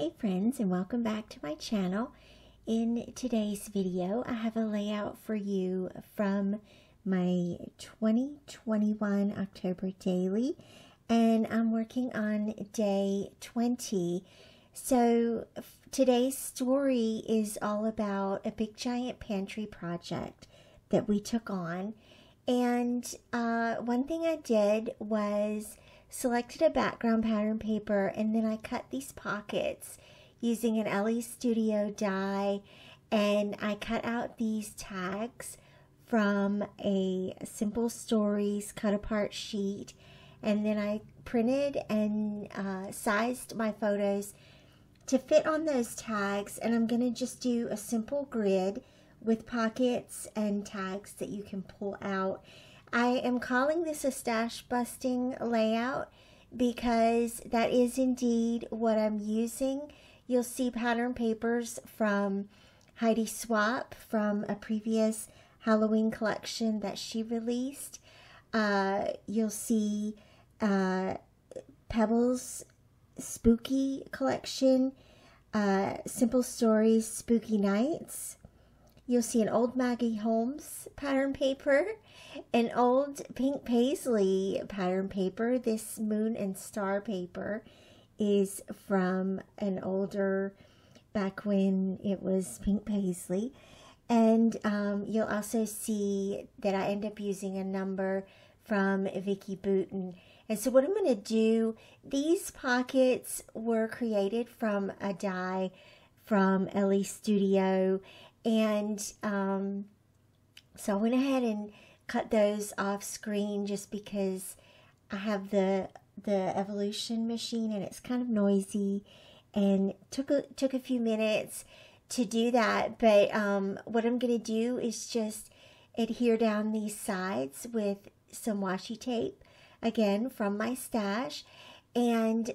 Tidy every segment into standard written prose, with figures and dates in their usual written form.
Hey friends, and welcome back to my channel. In today's video, I have a layout for you from my 2021 October daily, and I'm working on day 20. So today's story is all about a big giant pantry project that we took on. And one thing I did was selected a background pattern paper, and then I cut these pockets using an LE Studio die, and I cut out these tags from a Simple Stories cut apart sheet, and then I printed and sized my photos to fit on those tags. And I'm going to just do a simple grid with pockets and tags that you can pull out. I am calling this a stash busting layout because that is indeed what I'm using. You'll see pattern papers from Heidi Swap from a previous Halloween collection that she released. You'll see Pebbles Spooky collection, Simple Stories Spooky Nights. You'll see an old Maggie Holmes pattern paper, an old Pink Paisley pattern paper. This Moon and Star paper is from an older, back when it was Pink Paisley. And you'll also see that I end up using a number from Vicky Booten. And so what I'm going to do, these pockets were created from a die from LE Studio. And so I went ahead and cut those off screen just because I have the evolution machine and it's kind of noisy, and took a few minutes to do that. But what I'm going to do is just adhere down these sides with some washi tape, again from my stash, and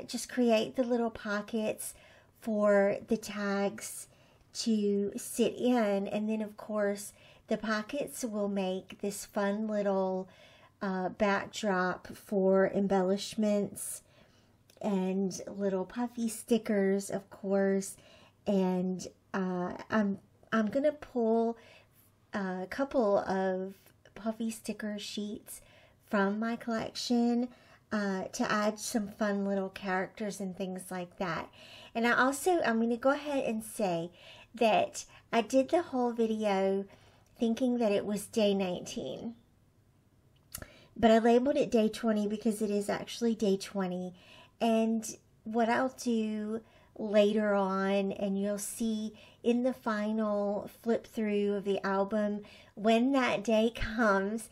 just create the little pockets for the tags to sit in. And then of course the pockets will make this fun little backdrop for embellishments and little puffy stickers, of course. And I'm gonna pull a couple of puffy sticker sheets from my collection to add some fun little characters and things like that. And I'm going to go ahead and say that I did the whole video thinking that it was day 19. But I labeled it day 20 because it is actually day 20. And what I'll do later on, and you'll see in the final flip through of the album, when that day comes,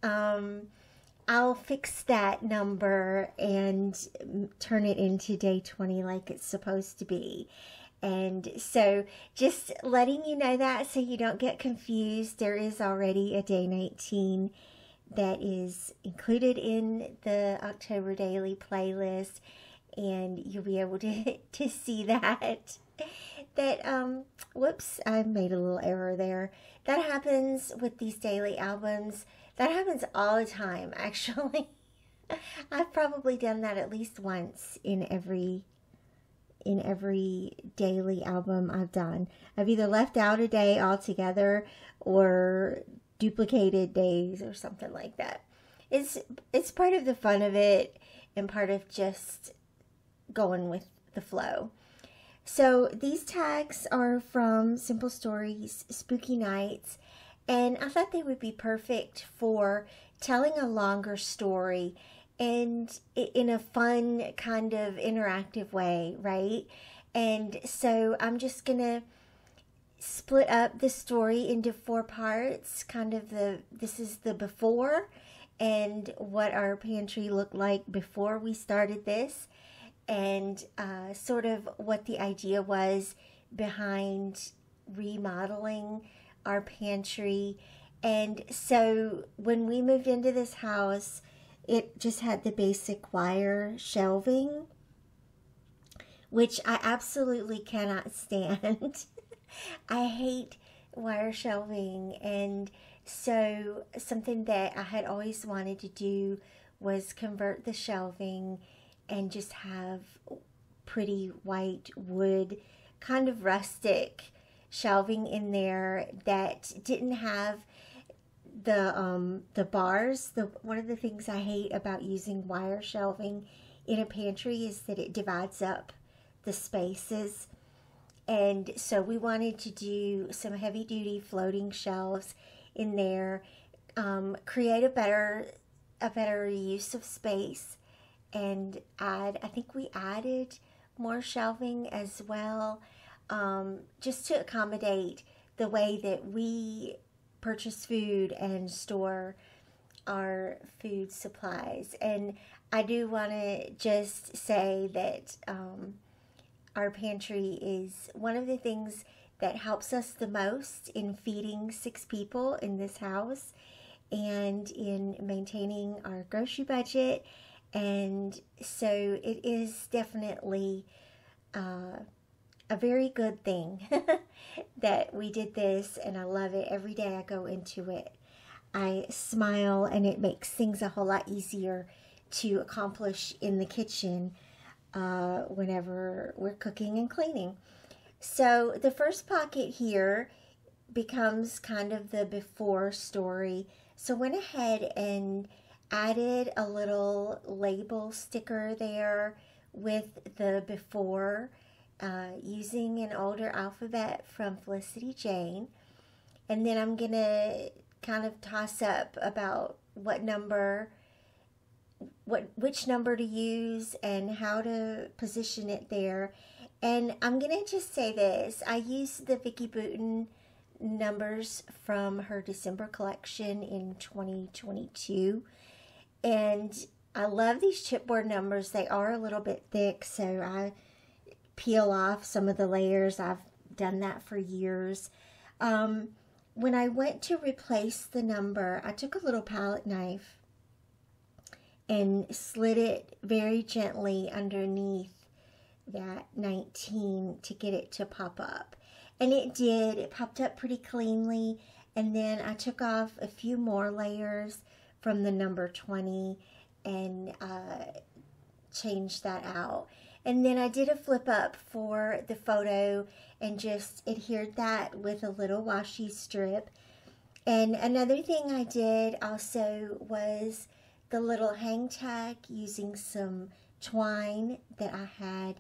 I'll fix that number and turn it into day 20 like it's supposed to be. And so just letting you know that so you don't get confused, there is already a day 19 that is included in the October Daily playlist, and you'll be able to see that. Whoops, I made a little error there. That happens with these daily albums. That happens all the time, actually. I've probably done that at least once in every daily album I've done. I've either left out a day altogether or duplicated days or something like that. It's part of the fun of it and part of just going with the flow. So these tags are from Simple Stories Spooky Nights, and I thought they would be perfect for telling a longer story and in a fun kind of interactive way, right? And so I'm just gonna split up the story into 4 parts. This is the before and what our pantry looked like before we started this, and sort of what the idea was behind remodeling our pantry. And so when we moved into this house, it just had the basic wire shelving, which I absolutely cannot stand. I hate wire shelving, and so something that I had always wanted to do was convert the shelving and just have pretty white wood, kind of rustic shelving in there that didn't have the bars. One of the things I hate about using wire shelving in a pantry is that it divides up the spaces. And so we wanted to do some heavy duty floating shelves in there, create a better use of space, and I think we added more shelving as well, just to accommodate the way that we purchase food and store our food supplies. And I do want to just say that our pantry is one of the things that helps us the most in feeding 6 people in this house and in maintaining our grocery budget. And so it is definitely a very good thing that we did this, and I love it. Every day I go into it, I smile, and it makes things a whole lot easier to accomplish in the kitchen whenever we're cooking and cleaning. So the first pocket here becomes kind of the before story. So went ahead and added a little label sticker there with the before, using an older alphabet from Felicity Jane. And then I'm going to kind of toss up about which number to use and how to position it there. And I'm going to just say this. I used the Vicki Boutin numbers from her December collection in 2022. And I love these chipboard numbers. They are a little bit thick, so I peel off some of the layers. I've done that for years. When I went to replace the number, I took a little palette knife and slid it very gently underneath that 19 to get it to pop up. And it did. It popped up pretty cleanly. And then I took off a few more layers from the number 20 and changed that out. And then I did a flip up for the photo and just adhered that with a little washi strip. And another thing I did also was the little hang tag using some twine that I had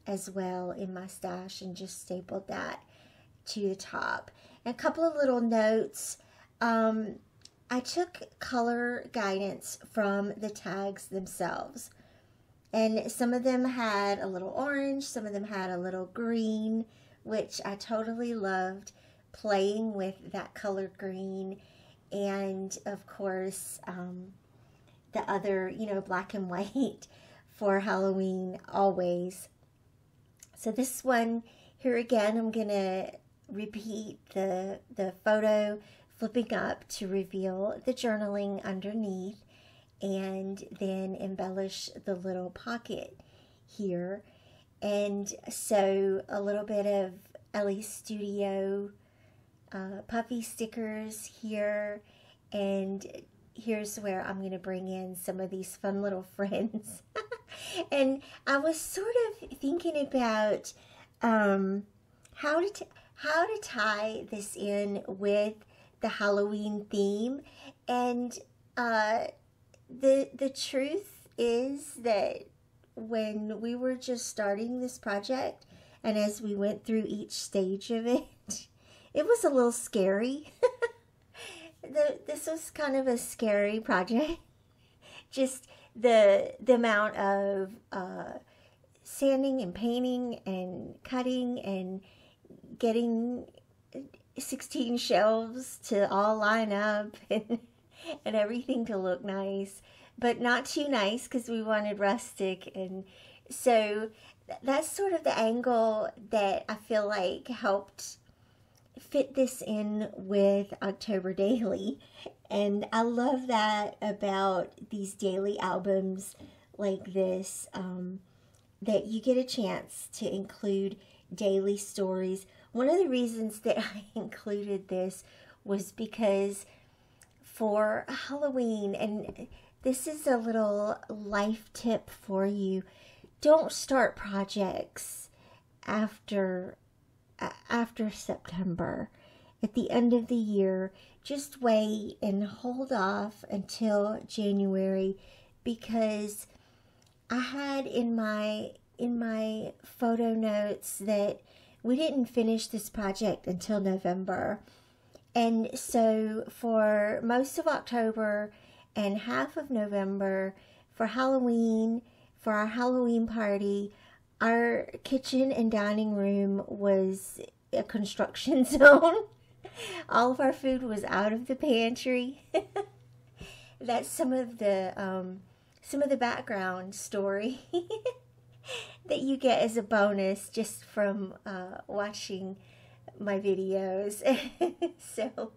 as well in my stash, and just stapled that to the top. And a couple of little notes. I took color guidance from the tags themselves. And some of them had a little orange, some of them had a little green, which I totally loved playing with that color green. And of course, the other, black and white for Halloween always. So this one here again, I'm going to repeat the photo, flipping up to reveal the journaling underneath, and then embellish the little pocket here. And so a little bit of Ellie Studio puffy stickers here, and here's where I'm going to bring in some of these fun little friends. And I was sort of thinking about how to tie this in with the Halloween theme. And the truth is that when we were just starting this project, and as we went through each stage of it, it was a little scary. This was kind of a scary project. Just the amount of sanding and painting and cutting and getting 16 shelves to all line up and everything to look nice, but not too nice because we wanted rustic. And so that's sort of the angle that I feel like helped fit this in with October Daily. And I love that about these daily albums like this, that you get a chance to include daily stories. One of the reasons that I included this was because for Halloween, and this is a little life tip for you, don't start projects after September. At the end of the year, just wait and hold off until January, because I had in my photo notes that we didn't finish this project until November. And so for most of October and half of November, for Halloween, for our Halloween party, our kitchen and dining room was a construction zone. All of our food was out of the pantry. That's some of the background story that you get as a bonus just from watching my videos. So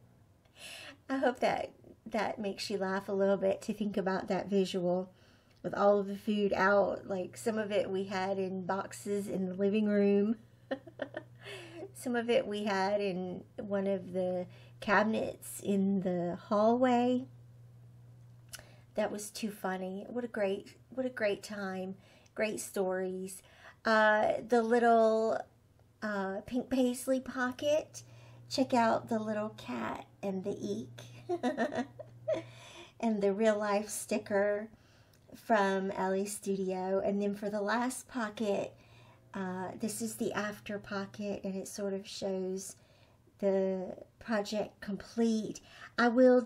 I hope that makes you laugh a little bit to think about that visual with all of the food out. Like, some of it we had in boxes in the living room. Some of it we had in one of the cabinets in the hallway. That was too funny. What a great time. Great stories. The little pink paisley pocket. Check out the little cat and the eek. And the real life sticker from Ellie's Studio. And then for the last pocket, this is the after pocket, and it sort of shows the project complete. I plan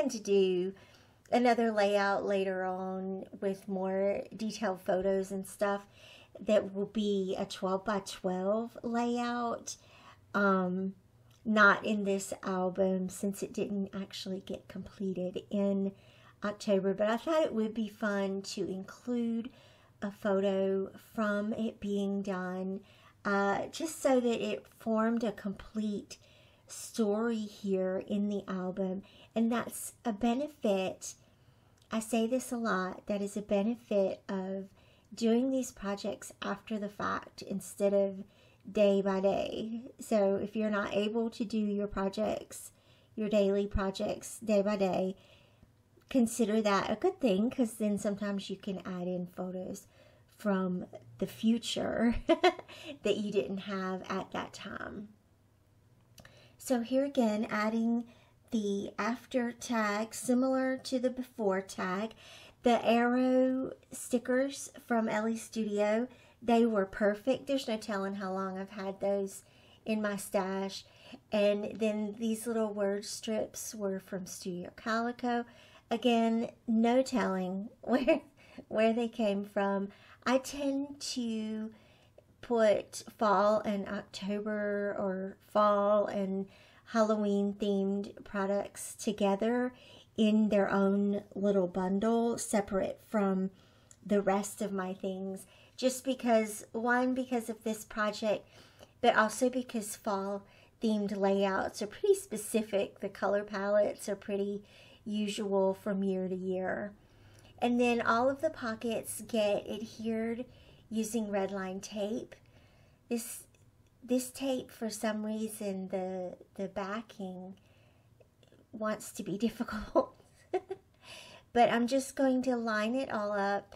to do another layout later on with more detailed photos and stuff that will be a 12 by 12 layout. Not in this album, since it didn't actually get completed in October, but I thought it would be fun to include a photo from it being done, just so that it formed a complete story here in the album. And that's a benefit. I say this a lot. That is a benefit of doing these projects after the fact instead of day by day. So if you're not able to do your projects, your daily projects day by day, consider that a good thing, because then sometimes you can add in photos from the future that you didn't have at that time. So here again, adding the after tag similar to the before tag. The arrow stickers from Ellie's Studio, they were perfect. There's no telling how long I've had those in my stash. And then these little word strips were from Studio Calico. Again, no telling where they came from. I tend to put fall and October or fall and Halloween themed products together in their own little bundle, separate from the rest of my things, just because, one, because of this project, but also because fall themed layouts are pretty specific. The color palettes are pretty usual from year to year. And then all of the pockets get adhered using red line tape. This tape, for some reason, the backing wants to be difficult. But I'm just going to line it all up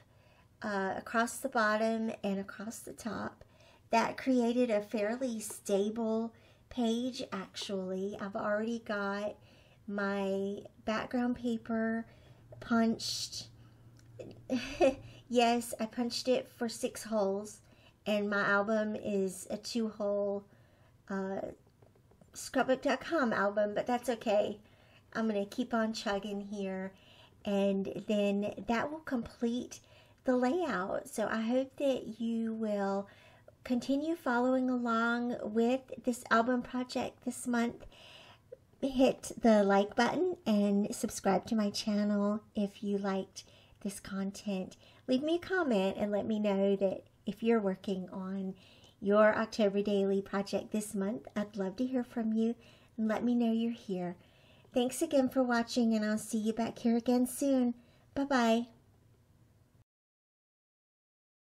across the bottom and across the top. That created a fairly stable page, actually. I've already got my background paper punched. Yes, I punched it for 6 holes, and my album is a 2-hole scrapbook.com album, but that's okay. I'm going to keep on chugging here, and then that will complete the layout. So I hope that you will continue following along with this album project this month. Hit the like button and subscribe to my channel if you liked this content. Leave me a comment and let me know that if you're working on your October daily project this month. I'd love to hear from you, and let me know you're here. Thanks again for watching, and I'll see you back here again soon. Bye-bye.